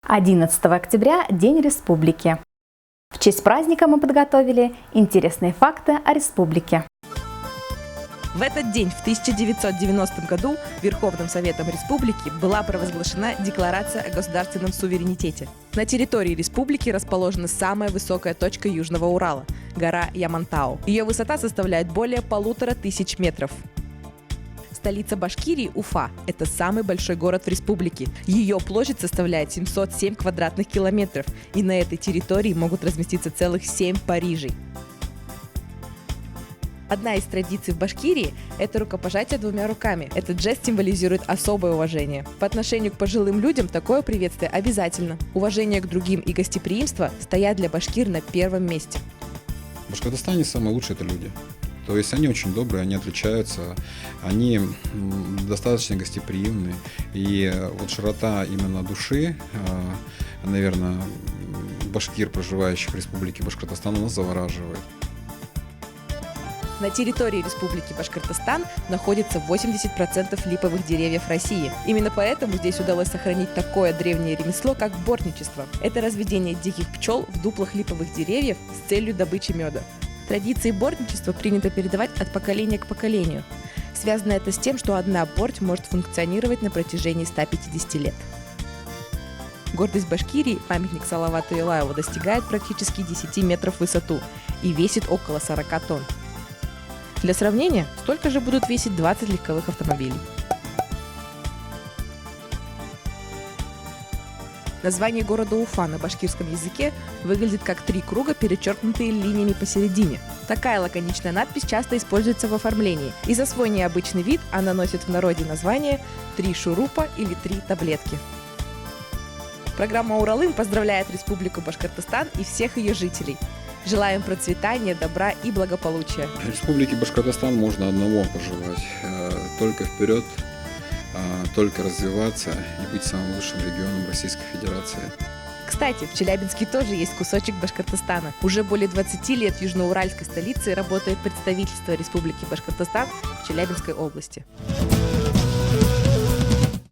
11 октября – День Республики. В честь праздника мы подготовили интересные факты о республике. В этот день, в 1990 году, Верховным Советом Республики была провозглашена Декларация о государственном суверенитете. На территории республики расположена самая высокая точка Южного Урала – гора Ямантау. Ее высота составляет более 1500 метров. Столица Башкирии – Уфа. Это самый большой город в республике. Ее площадь составляет 707 квадратных километров, и на этой территории могут разместиться целых 7 Парижей. Одна из традиций в Башкирии – это рукопожатие двумя руками. Этот жест символизирует особое уважение. По отношению к пожилым людям такое приветствие обязательно. Уважение к другим и гостеприимство стоят для башкир на первом месте. В Башкортостане самые лучшие это люди. То есть они очень добрые, они отличаются, они достаточно гостеприимны. И вот широта именно души, наверное, башкир, проживающих в Республике Башкортостан, нас завораживает. На территории Республики Башкортостан находится 80% липовых деревьев России. Именно поэтому здесь удалось сохранить такое древнее ремесло, как бортничество. Это разведение диких пчел в дуплах липовых деревьев с целью добычи меда. Традиции бортничества принято передавать от поколения к поколению. Связано это с тем, что одна борть может функционировать на протяжении 150 лет. Гордость Башкирии, памятник Салавату Юлаеву, достигает практически 10 метров в высоту и весит около 40 тонн. Для сравнения, столько же будут весить 20 легковых автомобилей. Название города Уфа на башкирском языке выглядит как 3 круга, перечеркнутые линиями посередине. Такая лаконичная надпись часто используется в оформлении, и за свой необычный вид она носит в народе название «3 шурупа» или «3 таблетки». Программа «Уралым» поздравляет Республику Башкортостан и всех ее жителей. Желаем процветания, добра и благополучия. В Республике Башкортостан можно одного пожелать – только вперед, только развиваться и быть самым лучшим регионом Российской Федерации. Кстати, в Челябинске тоже есть кусочек Башкортостана. Уже более 20 лет в южноуральской столице работает представительство Республики Башкортостан в Челябинской области.